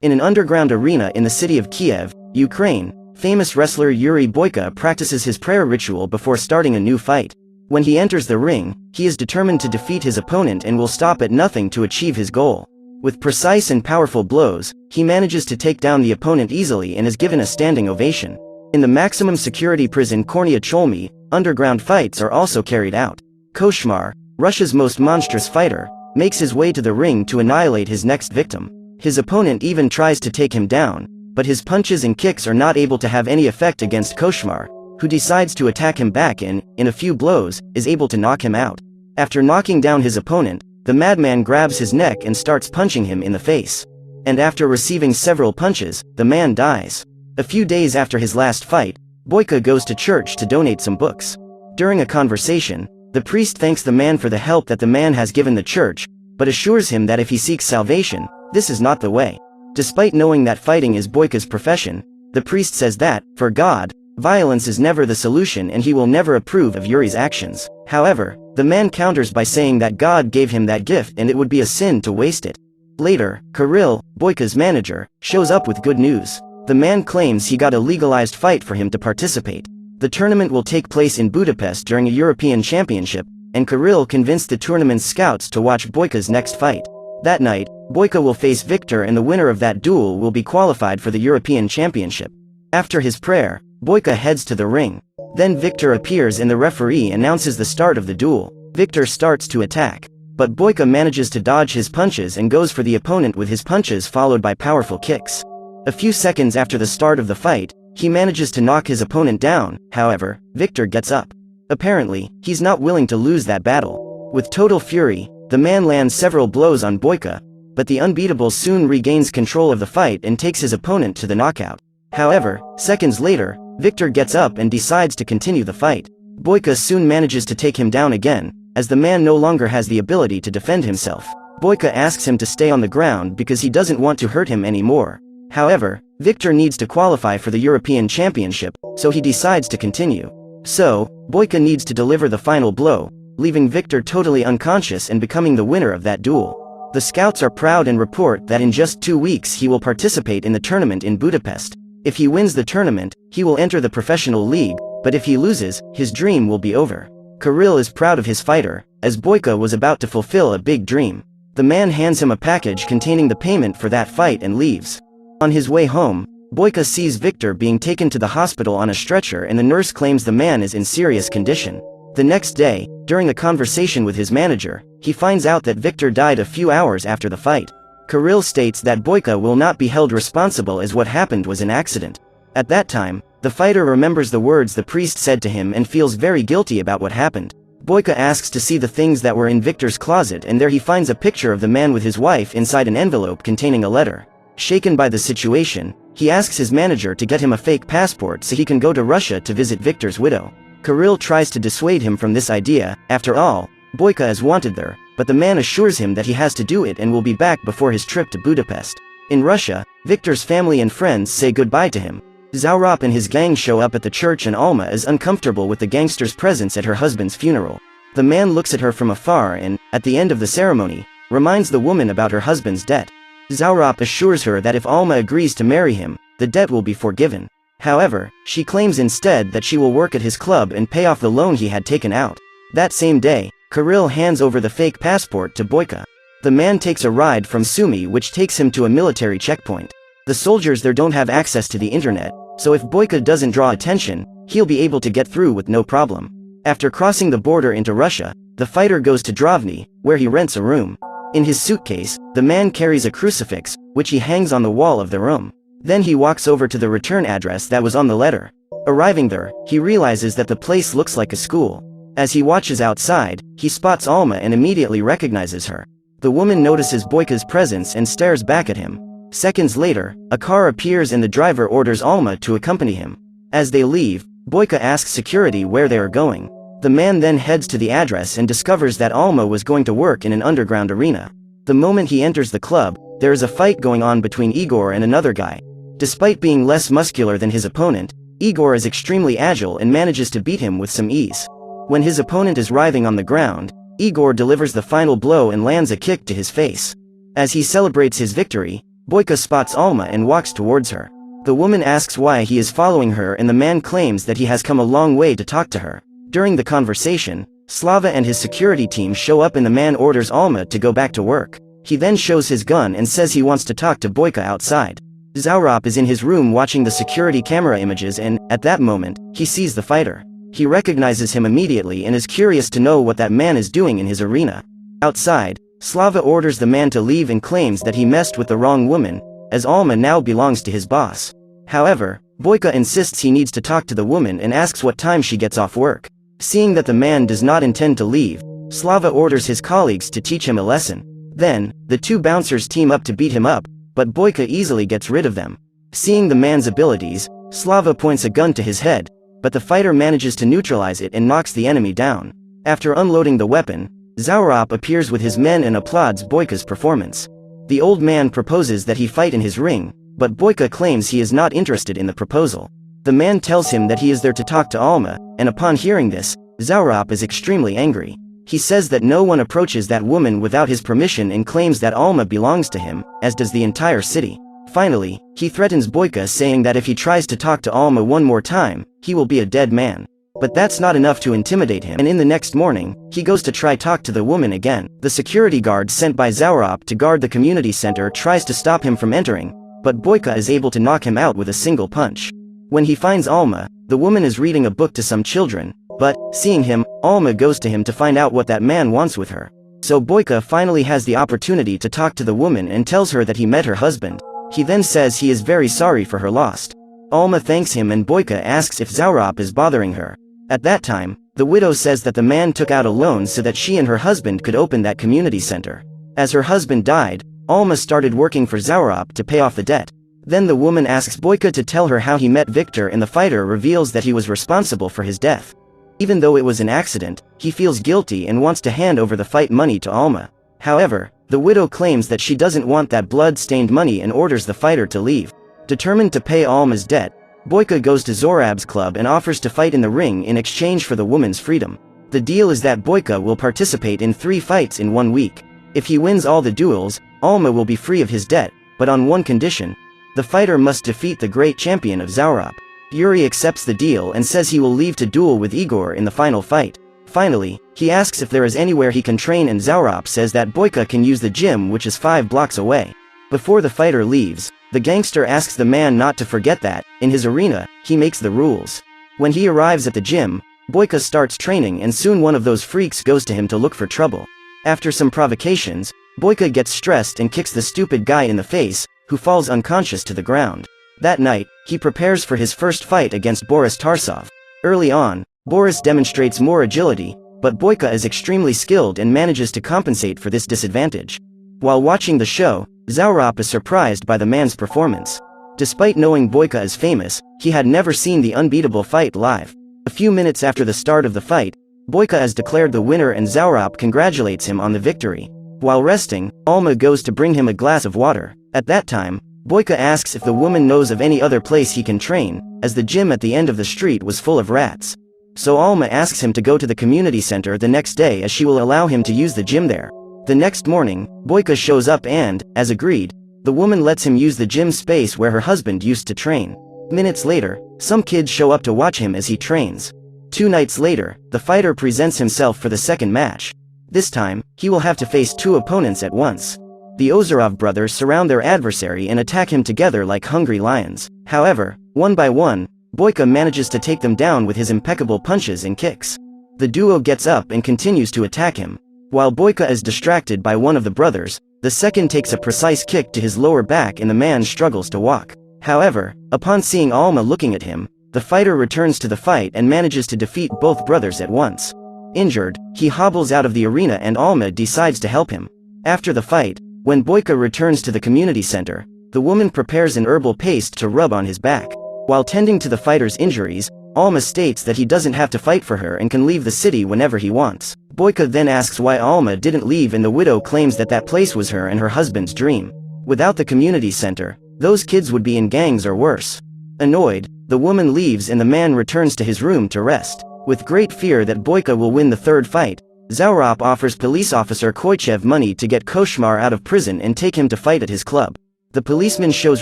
In an underground arena in the city of Kiev, Ukraine, famous wrestler Yuri Boyka practices his prayer ritual before starting a new fight. When he enters the ring, he is determined to defeat his opponent and will stop at nothing to achieve his goal. With precise and powerful blows, he manages to take down the opponent easily and is given a standing ovation. In the maximum security prison Kornia Cholmy, underground fights are also carried out. Koshmar, Russia's most monstrous fighter, makes his way to the ring to annihilate his next victim. His opponent even tries to take him down, but his punches and kicks are not able to have any effect against Koshmar, who decides to attack him back and, in a few blows, is able to knock him out. After knocking down his opponent, the madman grabs his neck and starts punching him in the face. And after receiving several punches, the man dies. A few days after his last fight, Boyka goes to church to donate some books. During a conversation, the priest thanks the man for the help that the man has given the church, but assures him that if he seeks salvation, this is not the way. Despite knowing that fighting is Boyka's profession, the priest says that, for God, violence is never the solution and he will never approve of Yuri's actions. However, the man counters by saying that God gave him that gift and it would be a sin to waste it. Later, Kirill, Boyka's manager, shows up with good news. The man claims he got a legalized fight for him to participate. The tournament will take place in Budapest during a European Championship, and Kirill convinced the tournament's scouts to watch Boyka's next fight. That night, Boyka will face Victor and the winner of that duel will be qualified for the European Championship. After his prayer, Boyka heads to the ring. Then Victor appears and the referee announces the start of the duel. Victor starts to attack, but Boyka manages to dodge his punches and goes for the opponent with his punches followed by powerful kicks. A few seconds after the start of the fight, he manages to knock his opponent down. However, Victor gets up. Apparently, he's not willing to lose that battle. With total fury, the man lands several blows on Boyka, but the unbeatable soon regains control of the fight and takes his opponent to the knockout. However, seconds later, Victor gets up and decides to continue the fight. Boyka soon manages to take him down again, as the man no longer has the ability to defend himself. Boyka asks him to stay on the ground because he doesn't want to hurt him anymore. However, Victor needs to qualify for the European Championship, so he decides to continue. So, Boyka needs to deliver the final blow, leaving Victor totally unconscious and becoming the winner of that duel. The scouts are proud and report that in just 2 weeks he will participate in the tournament in Budapest. If he wins the tournament, he will enter the professional league, but if he loses, his dream will be over. Kirill is proud of his fighter, as Boyka was about to fulfill a big dream. The man hands him a package containing the payment for that fight and leaves. On his way home, Boyka sees Victor being taken to the hospital on a stretcher and the nurse claims the man is in serious condition. The next day, during a conversation with his manager, he finds out that Victor died a few hours after the fight. Kirill states that Boyka will not be held responsible as what happened was an accident. At that time, the fighter remembers the words the priest said to him and feels very guilty about what happened. Boyka asks to see the things that were in Victor's closet and there he finds a picture of the man with his wife inside an envelope containing a letter. Shaken by the situation, he asks his manager to get him a fake passport so he can go to Russia to visit Victor's widow. Kirill tries to dissuade him from this idea. After all, Boyka is wanted there, but the man assures him that he has to do it and will be back before his trip to Budapest. In Russia, Victor's family and friends say goodbye to him. Zaurop and his gang show up at the church and Alma is uncomfortable with the gangster's presence at her husband's funeral. The man looks at her from afar and, at the end of the ceremony, reminds the woman about her husband's debt. Zaurop assures her that if Alma agrees to marry him, the debt will be forgiven. However, she claims instead that she will work at his club and pay off the loan he had taken out. That same day, Kirill hands over the fake passport to Boyka. The man takes a ride from Sumy which takes him to a military checkpoint. The soldiers there don't have access to the internet, so if Boyka doesn't draw attention, he'll be able to get through with no problem. After crossing the border into Russia, the fighter goes to Drovny, where he rents a room. In his suitcase, the man carries a crucifix, which he hangs on the wall of the room. Then he walks over to the return address that was on the letter. Arriving there, he realizes that the place looks like a school. As he watches outside, he spots Alma and immediately recognizes her. The woman notices Boyka's presence and stares back at him. Seconds later, a car appears and the driver orders Alma to accompany him. As they leave, Boyka asks security where they are going. The man then heads to the address and discovers that Alma was going to work in an underground arena. The moment he enters the club, there is a fight going on between Igor and another guy. Despite being less muscular than his opponent, Igor is extremely agile and manages to beat him with some ease. When his opponent is writhing on the ground, Igor delivers the final blow and lands a kick to his face. As he celebrates his victory, Boyka spots Alma and walks towards her. The woman asks why he is following her and the man claims that he has come a long way to talk to her. During the conversation, Slava and his security team show up and the man orders Alma to go back to work. He then shows his gun and says he wants to talk to Boyka outside. Zaurop is in his room watching the security camera images and, at that moment, he sees the fighter. He recognizes him immediately and is curious to know what that man is doing in his arena. Outside, Slava orders the man to leave and claims that he messed with the wrong woman, as Alma now belongs to his boss. However, Boyka insists he needs to talk to the woman and asks what time she gets off work. Seeing that the man does not intend to leave, Slava orders his colleagues to teach him a lesson. Then, the two bouncers team up to beat him up, but Boyka easily gets rid of them. Seeing the man's abilities, Slava points a gun to his head, but the fighter manages to neutralize it and knocks the enemy down. After unloading the weapon, Zaurop appears with his men and applauds Boyka's performance. The old man proposes that he fight in his ring, but Boyka claims he is not interested in the proposal. The man tells him that he is there to talk to Alma, and upon hearing this, Zaurop is extremely angry. He says that no one approaches that woman without his permission and claims that Alma belongs to him, as does the entire city. Finally, he threatens Boyka saying that if he tries to talk to Alma one more time, he will be a dead man. But that's not enough to intimidate him, and in the next morning, he goes to try talk to the woman again. The security guard sent by Zaurop to guard the community center tries to stop him from entering, but Boyka is able to knock him out with a single punch. When he finds Alma, the woman is reading a book to some children, but, seeing him, Alma goes to him to find out what that man wants with her. So Boyka finally has the opportunity to talk to the woman and tells her that he met her husband. He then says he is very sorry for her loss. Alma thanks him and Boyka asks if Zaurop is bothering her. At that time, the widow says that the man took out a loan so that she and her husband could open that community center. As her husband died, Alma started working for Zaurop to pay off the debt. Then the woman asks Boyka to tell her how he met Victor and the fighter reveals that he was responsible for his death. Even though it was an accident, he feels guilty and wants to hand over the fight money to Alma. However, the widow claims that she doesn't want that blood-stained money and orders the fighter to leave. Determined to pay Alma's debt, Boyka goes to Zorab's club and offers to fight in the ring in exchange for the woman's freedom. The deal is that Boyka will participate in 3 fights in 1 week. If he wins all the duels, Alma will be free of his debt, but on one condition. The fighter must defeat the great champion of Zaurop. Yuri accepts the deal and says he will leave to duel with Igor in the final fight. Finally, he asks if there is anywhere he can train and Zaurop says that Boyka can use the gym which is 5 blocks away. Before the fighter leaves, the gangster asks the man not to forget that, in his arena, he makes the rules. When he arrives at the gym, Boyka starts training and soon one of those freaks goes to him to look for trouble. After some provocations, Boyka gets stressed and kicks the stupid guy in the face, who falls unconscious to the ground. That night, he prepares for his first fight against Boris Tarsov. Early on, Boris demonstrates more agility, but Boyka is extremely skilled and manages to compensate for this disadvantage. While watching the show, Zaurop is surprised by the man's performance. Despite knowing Boyka is famous, he had never seen the unbeatable fight live. A few minutes after the start of the fight, Boyka is declared the winner and Zaurop congratulates him on the victory. While resting, Alma goes to bring him a glass of water. At that time, Boyka asks if the woman knows of any other place he can train, as the gym at the end of the street was full of rats. So Alma asks him to go to the community center the next day as she will allow him to use the gym there. The next morning, Boyka shows up and, as agreed, the woman lets him use the gym space where her husband used to train. Minutes later, some kids show up to watch him as he trains. 2 nights later, the fighter presents himself for the second match. This time, he will have to face 2 opponents at once. The Ozerov brothers surround their adversary and attack him together like hungry lions. However, one by one, Boyka manages to take them down with his impeccable punches and kicks. The duo gets up and continues to attack him. While Boyka is distracted by one of the brothers, the second takes a precise kick to his lower back and the man struggles to walk. However, upon seeing Alma looking at him, the fighter returns to the fight and manages to defeat both brothers at once. Injured, he hobbles out of the arena and Alma decides to help him. After the fight, when Boyka returns to the community center, the woman prepares an herbal paste to rub on his back. While tending to the fighter's injuries, Alma states that he doesn't have to fight for her and can leave the city whenever he wants. Boyka then asks why Alma didn't leave and the widow claims that that place was her and her husband's dream. Without the community center, those kids would be in gangs or worse. Annoyed, the woman leaves and the man returns to his room to rest. With great fear that Boyka will win the third fight, Zaurop offers police officer Koichev money to get Koshmar out of prison and take him to fight at his club. The policeman shows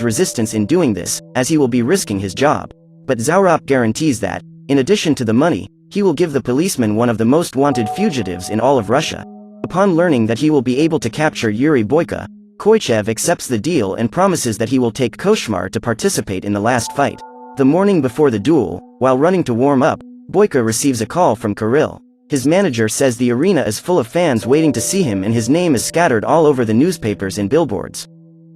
resistance in doing this, as he will be risking his job. But Zaurop guarantees that, in addition to the money, he will give the policeman one of the most wanted fugitives in all of Russia. Upon learning that he will be able to capture Yuri Boyka, Koichev accepts the deal and promises that he will take Koshmar to participate in the last fight. The morning before the duel, while running to warm up, Boyka receives a call from Kirill. His manager says the arena is full of fans waiting to see him and his name is scattered all over the newspapers and billboards.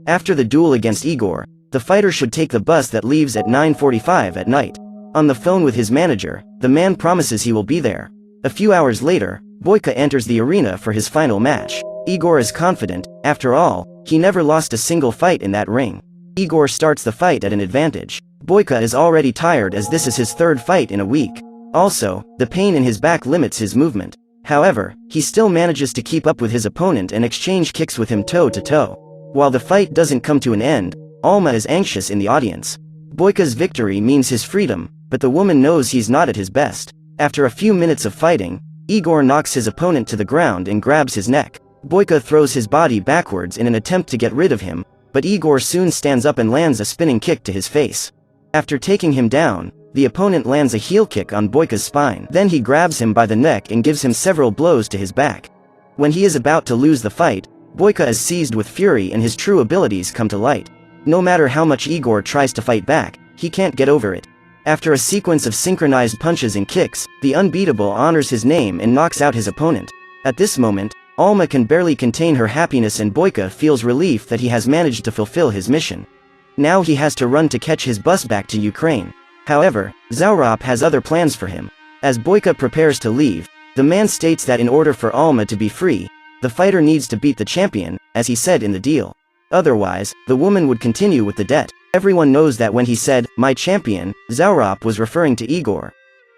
After the duel against Igor, the fighter should take the bus that leaves at 9:45 at night. On the phone with his manager, the man promises he will be there. A few hours later, Boyka enters the arena for his final match. Igor is confident, after all, he never lost a single fight in that ring. Igor starts the fight at an advantage. Boyka is already tired as this is his third fight in a week. Also, the pain in his back limits his movement. However, he still manages to keep up with his opponent and exchange kicks with him toe-to-toe. While the fight doesn't come to an end, Alma is anxious in the audience. Boyka's victory means his freedom, but the woman knows he's not at his best. After a few minutes of fighting, Igor knocks his opponent to the ground and grabs his neck. Boyka throws his body backwards in an attempt to get rid of him, but Igor soon stands up and lands a spinning kick to his face. After taking him down, the opponent lands a heel kick on Boyka's spine. Then he grabs him by the neck and gives him several blows to his back. When he is about to lose the fight, Boyka is seized with fury and his true abilities come to light. No matter how much Igor tries to fight back, he can't get over it. After a sequence of synchronized punches and kicks, the unbeatable honors his name and knocks out his opponent. At this moment, Alma can barely contain her happiness and Boyka feels relief that he has managed to fulfill his mission. Now he has to run to catch his bus back to Ukraine. However, Zaurop has other plans for him. As Boyka prepares to leave, the man states that in order for Alma to be free, the fighter needs to beat the champion, as he said in the deal. Otherwise, the woman would continue with the debt. Everyone knows that when he said, "my champion," Zaurop was referring to Igor.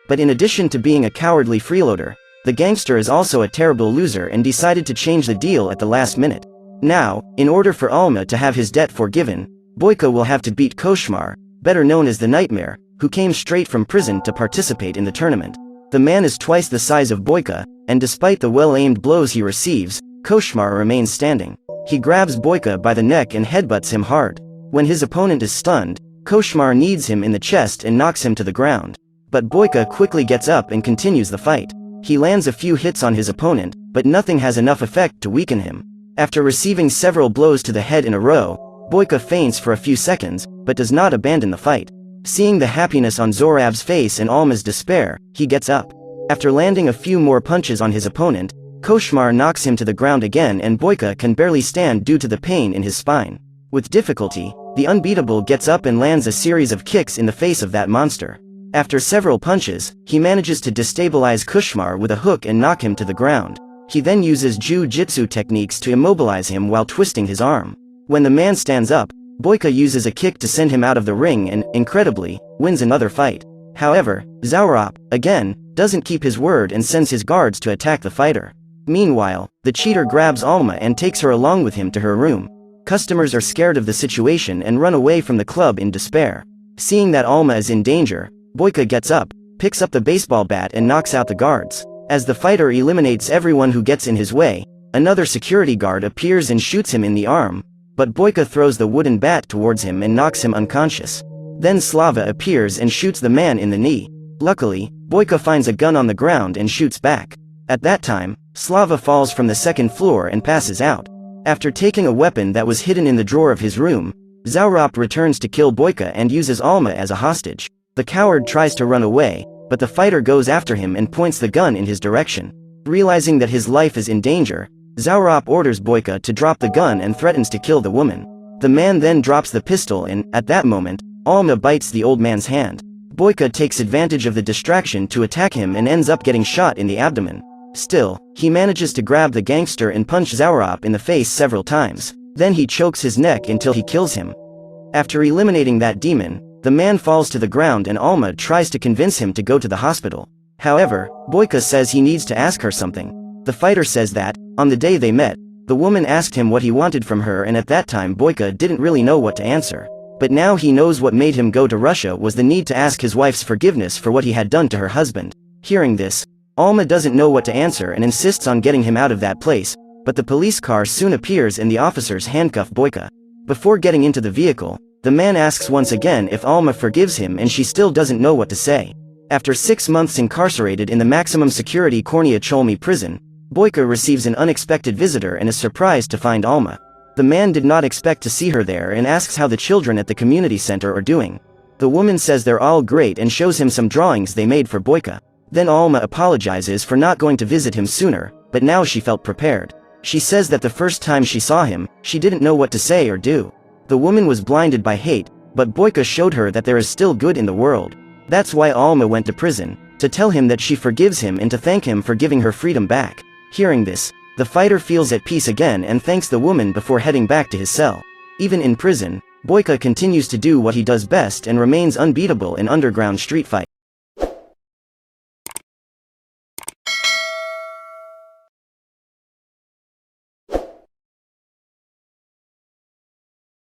But in addition to being a cowardly freeloader, the gangster is also a terrible loser and decided to change the deal at the last minute. Now, in order for Alma to have his debt forgiven, Boyka will have to beat Koshmar, better known as the Nightmare, who came straight from prison to participate in the tournament. The man is twice the size of Boyka, and despite the well-aimed blows he receives, Koshmar remains standing. He grabs Boyka by the neck and headbutts him hard. When his opponent is stunned, Koshmar knees him in the chest and knocks him to the ground. But Boyka quickly gets up and continues the fight. He lands a few hits on his opponent, but nothing has enough effect to weaken him. After receiving several blows to the head in a row, Boyka faints for a few seconds, but does not abandon the fight. Seeing the happiness on Zorab's face and Alma's despair, he gets up. After landing a few more punches on his opponent, Koshmar knocks him to the ground again and Boyka can barely stand due to the pain in his spine. With difficulty, the unbeatable gets up and lands a series of kicks in the face of that monster. After several punches, he manages to destabilize Koshmar with a hook and knock him to the ground. He then uses jiu-jitsu techniques to immobilize him while twisting his arm. When the man stands up, Boyka uses a kick to send him out of the ring and, incredibly, wins another fight. However, Zaurop, again, doesn't keep his word and sends his guards to attack the fighter. Meanwhile, the cheater grabs Alma and takes her along with him to her room. Customers are scared of the situation and run away from the club in despair. Seeing that Alma is in danger, Boyka gets up, picks up the baseball bat and knocks out the guards. As the fighter eliminates everyone who gets in his way, another security guard appears and shoots him in the arm, but Boyka throws the wooden bat towards him and knocks him unconscious. Then Slava appears and shoots the man in the knee. Luckily, Boyka finds a gun on the ground and shoots back. At that time, Slava falls from the second floor and passes out. After taking a weapon that was hidden in the drawer of his room, Zaurop returns to kill Boyka and uses Alma as a hostage. The coward tries to run away, but the fighter goes after him and points the gun in his direction. Realizing that his life is in danger, Zaurop orders Boyka to drop the gun and threatens to kill the woman. The man then drops the pistol and, at that moment, Alma bites the old man's hand. Boyka takes advantage of the distraction to attack him and ends up getting shot in the abdomen. Still, he manages to grab the gangster and punch Zaurop in the face several times. Then he chokes his neck until he kills him. After eliminating that demon, the man falls to the ground and Alma tries to convince him to go to the hospital. However, Boyka says he needs to ask her something. The fighter says that, on the day they met, the woman asked him what he wanted from her and at that time Boyka didn't really know what to answer. But now he knows what made him go to Russia was the need to ask his wife's forgiveness for what he had done to her husband. Hearing this, Alma doesn't know what to answer and insists on getting him out of that place, but the police car soon appears and the officers handcuff Boyka. Before getting into the vehicle, the man asks once again if Alma forgives him, and she still doesn't know what to say. After 6 months incarcerated in the maximum security Kornia Cholmi prison, Boyka receives an unexpected visitor and is surprised to find Alma. The man did not expect to see her there and asks how the children at the community center are doing. The woman says they're all great and shows him some drawings they made for Boyka. Then Alma apologizes for not going to visit him sooner, but now she felt prepared. She says that the first time she saw him, she didn't know what to say or do. The woman was blinded by hate, but Boyka showed her that there is still good in the world. That's why Alma went to prison, to tell him that she forgives him and to thank him for giving her freedom back. Hearing this, the fighter feels at peace again and thanks the woman before heading back to his cell. Even in prison, Boyka continues to do what he does best and remains unbeatable in underground street fights.